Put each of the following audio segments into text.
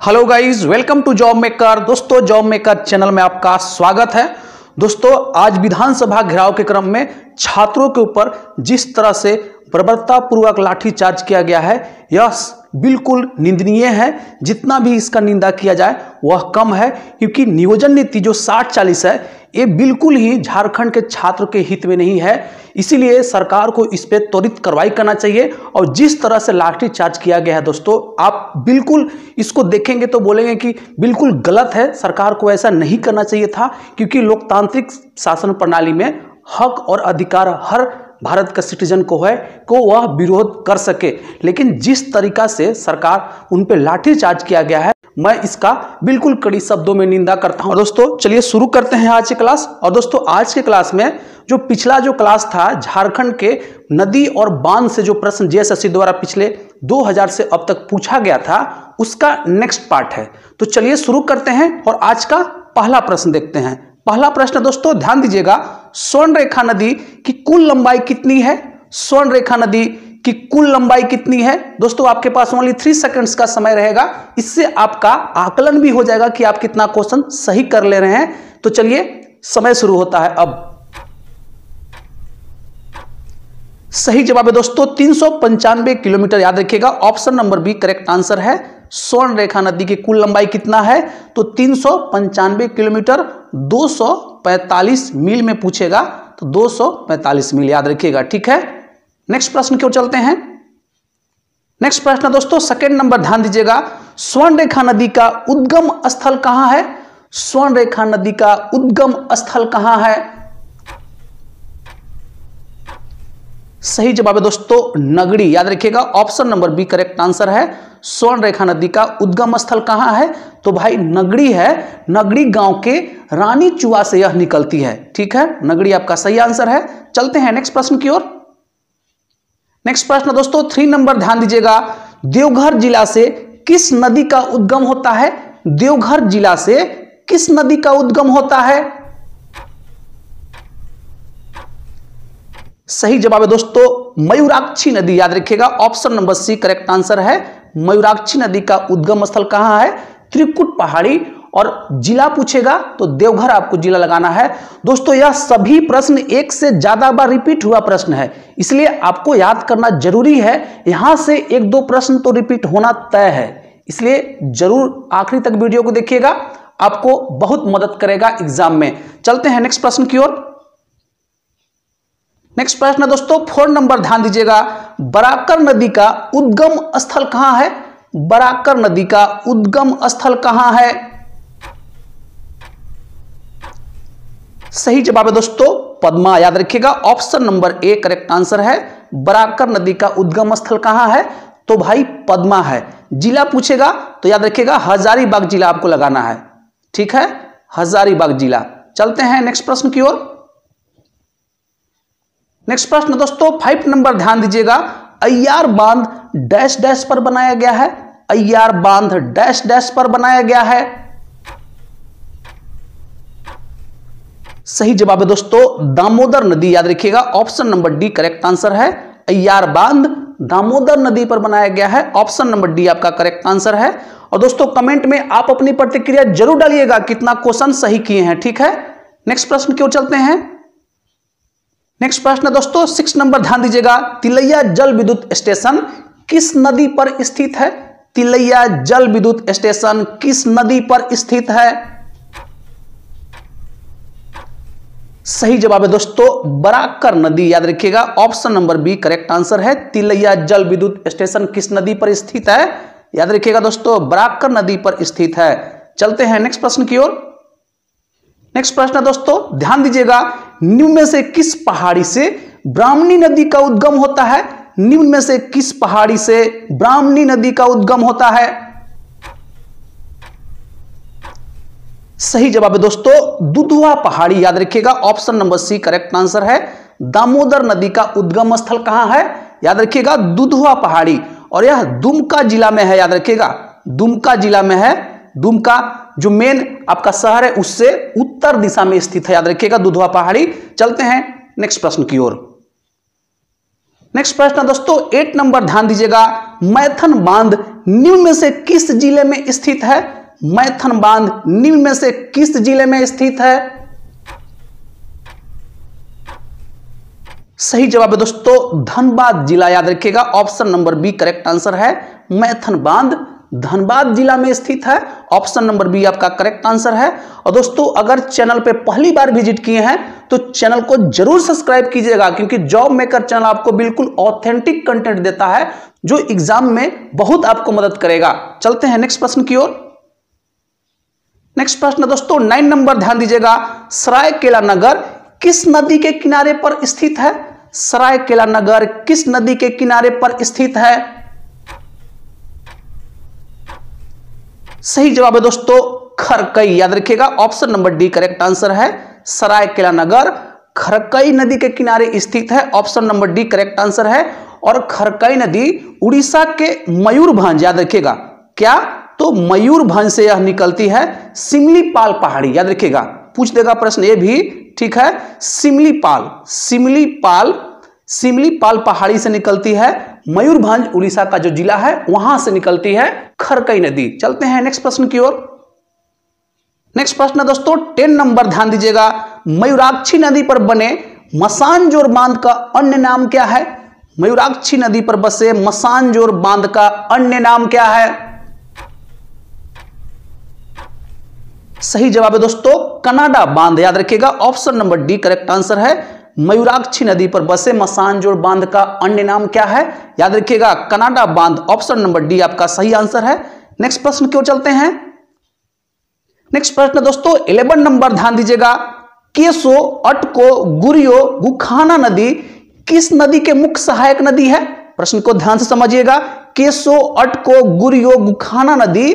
Hello guys, welcome to Job Maker. दोस्तों, Job Maker channel में आपका स्वागत है। दोस्तों, आज विधानसभा घेराव के क्रम में छात्रों के ऊपर जिस तरह से बर्बरतापूर्वक लाठीचार्ज किया गया है, यह बिल्कुल निंदनीय है। जितना भी इसका निंदा किया जाए वह कम है, क्योंकि नियोजन नीति जो 60-40 है, ये बिल्कुल ही झारखंड के छात्र के हित में नहीं है। इसीलिए सरकार को इस पे त्वरित कार्रवाई करना चाहिए। और जिस तरह से लाठीचार्ज किया गया है दोस्तों, आप बिल्कुल इसको देखेंगे तो बोलेंगे कि बिल्कुल गलत है, सरकार को ऐसा नहीं करना चाहिए था। क्योंकि लोकतांत्रिक शासन प्रणाली में हक और अधिकार हर भारत का सिटीजन को है को वह विरोध कर सके, लेकिन जिस तरीका से सरकार उन पे लाठीचार्ज किया गया है, मैं इसका बिल्कुल कड़ी शब्दों में निंदा करता हूं। दोस्तों, चलिए शुरू करते हैं आज की क्लास। और दोस्तों, आज के क्लास में जो पिछला जो क्लास था, झारखंड के नदी और बांध से जो प्रश्न जेएसएससी द्वारा पिछले 2000 से अब तक पूछा गया था, उसका नेक्स्ट पार्ट है। तो चलिए शुरू करते हैं और आज का पहला प्रश्न देखते हैं। पहला प्रश्न दोस्तों ध्यान दीजिएगा, स्वर्णरेखा नदी की कुल लंबाई कितनी है? स्वर्णरेखा नदी की कुल लंबाई कितनी है? दोस्तों, आपके पास ओनली 3 सेकंड्स का समय रहेगा। इससे आपका आकलन भी हो जाएगा कि आप कितना क्वेश्चन सही कर ले रहे हैं। तो चलिए, समय शुरू होता है अब। सही जवाब है दोस्तों 395 किलोमीटर। याद रखिएगा, option number B correct answer है। स्वर्णरेखा नदी की कुल लंबाई कितना है? तो 395 किलोमीटर। 245 मील में पूछेगा तो 245 मील याद रखिएगा, ठीक है। नेक्स्ट प्रश्न की ओर चलते हैं। नेक्स्ट प्रश्न दोस्तों सेकंड नंबर, ध्यान दीजिएगा, स्वर्णरेखा नदी का उद्गम स्थल कहां है? स्वर्णरेखा नदी का उद्गम स्थल कहां है? सही जवाब है दोस्तों नगड़ी। याद रखिएगा, option number B correct answer है। स्वर्णरेखा नदी का उद्गम स्थल कहां है? तो भाई नगड़ी है। नगड़ी गांव के रानी चुआ से यह निकलती है, ठीक है। नगड़ी आपका सही आंसर है। चलते हैं नेक्स्ट प्रश्न की ओर। नेक्स्ट प्रश्न दोस्तों 3 नंबर, ध्यान दीजिएगा, देवघर जिला से किस नदी का उद्गम होता है? देवघर जिला से किस नदी का उद्गम होता है? सही जवाब है दोस्तों मयूराक्षी नदी। याद रखिएगा, option number C correct answer है। मयूराक्षी नदी का उद्गम स्थल कहां है? त्रिकुट पहाड़ी। और जिला पूछेगा तो देवघर आपको जिला लगाना है। दोस्तों, यह सभी प्रश्न एक से ज्यादा बार रिपीट हुआ प्रश्न है, इसलिए आपको याद करना जरूरी है। यहां से 1-2 प्रश्न तो रिपीट होना तय है, इसलिए जरूर आखिरी तक वीडियो को देखिएगा, आपको बहुत मदद करेगा एग्जाम में। चलते हैं नेक्स्ट प्रश्न की ओर। नेक्स्ट प्रश्न दोस्तों 4 नंबर, ध्यान दीजिएगा, बराकर नदी का उद्गम स्थल कहां है? बराकर नदी का उद्गम स्थल कहां है? सही जवाब है दोस्तों पद्मा। याद रखिएगा, option number A correct answer है। बराकर नदी का उद्गम स्थल कहां है? तो भाई पद्मा है। जिला पूछेगा तो याद रखिएगा हजारीबाग जिला आपको लगाना है, ठीक है, हजारीबाग जिला। चलते हैं नेक्स्ट प्रश्न की ओर। नेक्स्ट प्रश्न दोस्तों 5 नंबर, ध्यान दीजिएगा, अय्यार बांध डैश डैश पर बनाया गया है? अय्यार बांध डैश डैश पर बनाया गया है? सही जवाब है दोस्तों दामोदर नदी। याद रखिएगा, option number D correct answer है। अय्यार बांध दामोदर नदी पर बनाया गया है। ऑप्शन नंबर डी आपका करेक्ट आंसर है। और दोस्तों कमेंट में आप अपनी प्रतिक्रिया जरूर डालिएगा कितना क्वेश्चन सही किए हैं, ठीक है। नेक्स्ट प्रश्न की ओर चलते हैं। नेक्स्ट प्रश्न दोस्तों 6 नंबर, ध्यान दीजिएगा, तिलैया जल विद्युत स्टेशन किस नदी पर स्थित है? तिलैया जल विद्युत स्टेशन किस नदी पर स्थित है? सही जवाब है दोस्तों बराकर नदी। याद रखिएगा, option number B correct answer है। तिलैया जल विद्युत स्टेशन किस नदी पर स्थित है? याद रखिएगा दोस्तों बराकर नदी पर स्थित है। चलते हैं नेक्स्ट प्रश्न की ओर। नेक्स्ट प्रश्न दोस्तों ध्यान दीजिएगा, निम्न में से किस पहाड़ी से ब्राह्मणी नदी का उद्गम होता है? निम्न में से किस पहाड़ी से ब्राह्मणी नदी का उद्गम होता है? सही जवाब है दोस्तों दुधवा पहाड़ी। याद रखिएगा, option number C correct answer है। दामोदर नदी का उद्गम स्थल कहां है? याद रखिएगा दुधवा पहाड़ी। और यह दुमका जिला में है। याद रखिएगा, दुमका जिला में है। दुमका जो मेन आपका शहर है उससे उत्तर दिशा में स्थित है। याद रखिएगा दुधवा पहाड़ी। चलते हैं नेक्स्ट प्रश्न की ओर। नेक्स्ट प्रश्न है दोस्तों 8 नंबर, ध्यान दीजिएगा। मैथन बांध निम्न में से किस जिले में स्थित है? मैथन बांध निम्न में से किस जिले में स्थित है? सही जवाब है दोस्तों धनबाद जिला, याद रखिएगा। Option number B correct answer है। मैथन बांध धनबाद जिला में स्थित है। ऑप्शन नंबर बी आपका करेक्ट आंसर है। और दोस्तों अगर चैनल पे पहली बार विजिट किए हैं तो चैनल को जरूर सब्सक्राइब कीजिएगा, क्योंकि जॉब मेकर चैनल आपको बिल्कुल ऑथेंटिक कंटेंट देता है जो एग्जाम में बहुत आपको मदद करेगा। चलते हैं नेक्स्ट प्रश्न की ओर। नेक्स्ट प्रश्न दोस्तों 9 नंबर, ध्यान दीजिएगा। सरायकेला नगर किस नदी के किनारे पर स्थित है? सरायकेला नगर किस नदी के किनारे पर स्थित है? सही जवाब है दोस्तों खरकई, याद रखिएगा। Option number D correct answer है। सरायकेला नगर खरकई नदी के किनारे स्थित है। Option number D correct answer है। और खरकई नदी उड़ीसा के मयूरभंज, याद रखिएगा। क्या? तो मयूरभंज से यह निकलती है। सिमलीपाल पहाड़ी, याद रखिएगा, पूछ देगा प्रश्न ये भी, ठीक है। सिमलीपाल पहाड़ी से निकलती है। मयूरभंज उड़ीसा का जो जिला है वहां से निकलती है खरकई नदी। चलते हैं नेक्स्ट प्रश्न की ओर। नेक्स्ट प्रश्न दोस्तों 10 नंबर, ध्यान दीजिएगा। मयूराक्षी नदी पर बने मसानजोर बांध का अन्य नाम क्या है? मयूराक्षी नदी पर बसे मसानजोर बांध का अन्य नाम क्या है? सही जवाब है दोस्तों कनाडा बांध, याद रखिएगा। Option number D correct answer है। मयूराक्षी नदी पर बसे मसानजोर बांध का अन्य नाम क्या है? याद रखिएगा कनाडा बांध। ऑप्शन नंबर डी आपका सही आंसर है। नेक्स्ट प्रश्न की ओर चलते हैं। नेक्स्ट प्रश्न दोस्तों 11 नंबर, ध्यान दीजिएगा। केसो, अटको, गुरियो, गुखाना नदी किस नदी के मुख्य सहायक नदी है? प्रश्न को ध्यान से समझिएगा। केसो, अटको, गुरियो, गुखाना नदी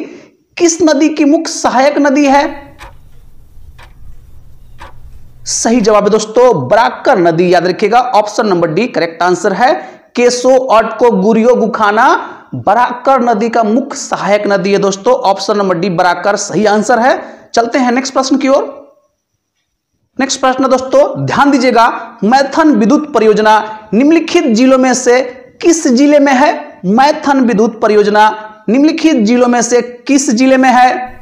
किस नदी की मुख्य सहायक नदी है? सही जवाब है दोस्तों बराकर नदी, याद रखिएगा। Option number D correct answer है। केसो, अटको, गुरियो, गुखाना बराकर नदी का मुख्य सहायक नदी है दोस्तों। ऑप्शन नंबर डी बराकर सही आंसर है। चलते हैं नेक्स्ट प्रश्न की ओर। नेक्स्ट प्रश्न दोस्तों ध्यान दीजिएगा। मैथन विद्युत परियोजना निम्नलिखित जिलों में से किस जिले में है? मैथन विद्युत परियोजना निम्नलिखित जिलों में से किस जिले में है?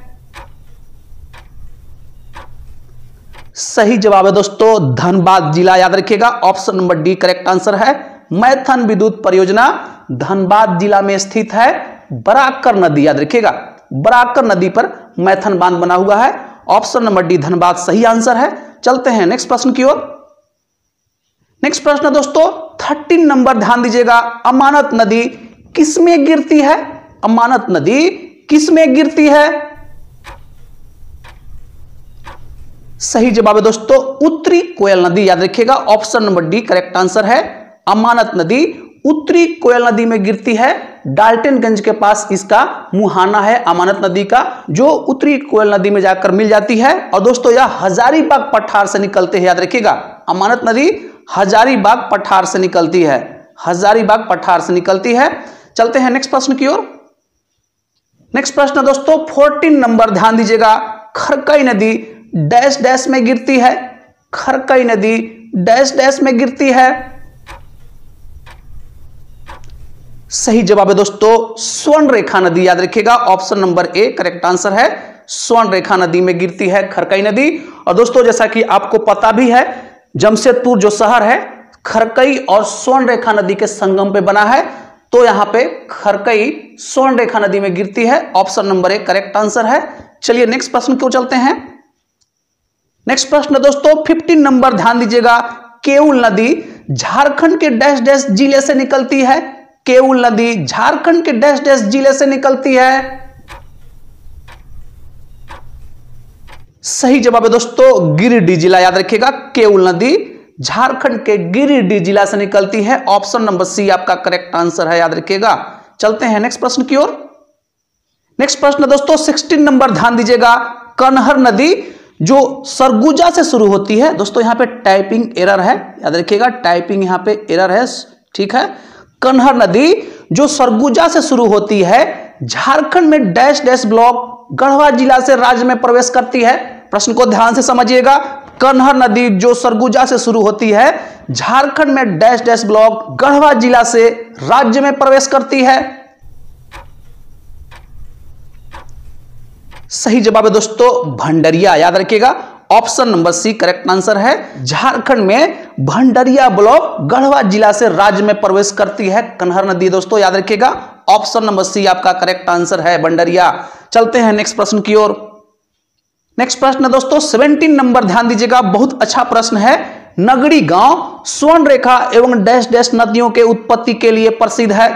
सही जवाब है दोस्तों धनबाद जिला, याद रखिएगा। Option number D correct answer है। मैथन विद्युत परियोजना धनबाद जिला में स्थित है। बराकर नदी, याद रखिएगा, बराकर नदी पर मैथन बांध बना हुआ है। ऑप्शन नंबर डी धनबाद सही आंसर है। चलते हैं नेक्स्ट प्रश्न की ओर। नेक्स्ट प्रश्न दोस्तों 13 नंबर, ध्यान दीजिएगा। अमानत नदी किसमें गिरती है? अमानत नदी किसमें गिरती है? सही जवाब है दोस्तों उत्तरी कोयल नदी, याद रखिएगा। Option number D correct answer है। अमानत नदी उत्तरी कोयल नदी में गिरती है। डाल्टनगंज के पास इसका मुहाना है अमानत नदी का, जो उत्तरी कोयल नदी में जाकर मिल जाती है। और दोस्तों यह हजारीबाग पठार से निकलते हैं, याद रखिएगा। अमानत नदी हजारीबाग पठार से निकलती है। हजारीबाग पठार से निकलती है। चलते हैं नेक्स्ट प्रश्न की ओर। नेक्स्ट प्रश्न दोस्तों 14 नंबर, ध्यान दीजिएगा। खरकई नदी डैश डैश में गिरती है। खरकई नदी डैश डैश में गिरती है। सही जवाब है दोस्तों स्वर्ण रेखा नदी, याद रखिएगा। Option number A correct answer है। स्वर्ण रेखा नदी में गिरती है खरकई नदी। और दोस्तों जैसा कि आपको पता भी है, जमशेदपुर जो शहर है खरकई और स्वर्ण रेखा नदी के संगम पे बना है, तो यहां पे खरकई स्वर्ण रेखा नदी में गिरती है। Option number A correct answer है। चलिए नेक्स्ट प्रश्न क्यों चलते हैं। नेक्स्ट प्रश्न दोस्तों 15 नंबर, ध्यान दीजिएगा। केउल नदी झारखंड के डैश डैश जिले से निकलती है। केउल नदी झारखंड के डैश डैश जिले से निकलती है। सही जवाब है दोस्तों गिरिडीह जिला, याद रखिएगा। केउल नदी झारखंड के गिरिडीह जिला से निकलती है। ऑप्शन नंबर सी आपका करेक्ट आंसर है, याद रखिएगा। चलते हैं नेक्स्ट प्रश्न की ओर। नेक्स्ट प्रश्न दोस्तों 16 नंबर, ध्यान दीजिएगा। कनहर नदी जो सरगुजा से शुरू होती है, दोस्तों यहां पे टाइपिंग एरर है, याद रखिएगा। टाइपिंग यहां पे एरर है, ठीक है। कनहर नदी जो सरगुजा से शुरू होती है, झारखंड में डैश डैश ब्लॉक गढ़वा जिला से राज्य में प्रवेश करती है। प्रश्न को ध्यान से समझिएगा। कन्हर नदी जो सरगुजा से शुरू होती है, झारखंड में डैश डैश ब्लॉक गढ़वा जिला से राज्य में प्रवेश करती है। सही जवाब है दोस्तों भंडरिया, याद रखिएगा option number C correct answer है। झारखंड में भंडरिया ब्लॉक गढ़वा जिला से राज्य में प्रवेश करती है कन्हर नदी, दोस्तों याद रखिएगा ऑप्शन नंबर सी आपका करेक्ट आंसर है भंडरिया। चलते हैं नेक्स्ट प्रश्न की ओर। नेक्स्ट प्रश्न है दोस्तों 17 नंबर, ध्यान दीजिएगा बहुत अच्छा प्रश्न है। नगड़ी गांव स्वर्ण रेखा एवं डैश डैश नदियों के उत्पत्ति के लिए प्रसिद्ध है।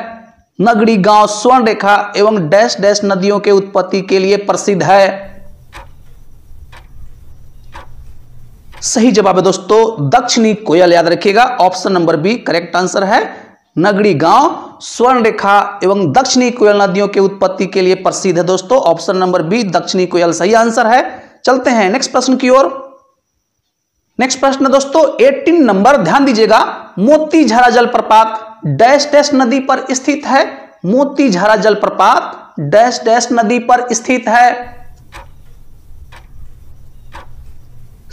नगड़ी गांव स्वर्ण रेखा एवं डैश डैश नदियों के उत्पत्ति के लिए प्रसिद्ध है। सही जवाब है दोस्तों दक्षिणी कोयल, याद रखिएगा option number B correct answer है। नगड़ी गांव स्वर्ण रेखा एवं दक्षिणी कोयल नदियों के उत्पत्ति के लिए प्रसिद्ध है दोस्तों, ऑप्शन नंबर बी दक्षिणी कोयल सही आंसर है। चलते हैं नेक्स्ट प्रश्न की ओर। नेक्स्ट प्रश्न है दोस्तों 18 नंबर, ध्यान दीजिएगा मोतीझारा जलप्रपात डैश डैश नदी पर स्थित है। मोतीझारा जलप्रपात डैश डैश नदी पर स्थित है।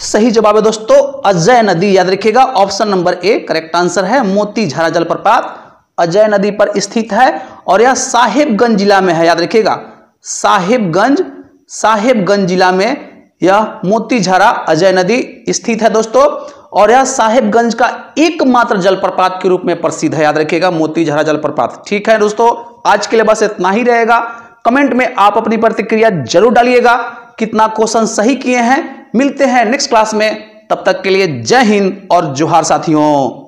सही जवाब है दोस्तों अजय नदी, याद रखिएगा option number A correct answer है। मोतीझारा जलप्रपात अजय नदी पर स्थित है और यह साहिबगंज जिला में है, याद रखिएगा साहिबगंज जिला में यह मोतीझारा अजय नदी स्थित है दोस्तों, और यह साहिबगंज का एकमात्र जलप्रपात के रूप में प्रसिद्ध है, याद रखिएगा मोतीझारा जलप्रपात। ठीक है दोस्तों, आज के लिए बस इतना ही रहेगा। कमेंट में आप अपनी प्रतिक्रिया जरूर डालिएगा, कितना क्वेश्चन सही किए हैं। मिलते हैं नेक्स्ट क्लास में, तब तक के लिए जय हिंद और जोहार साथियों।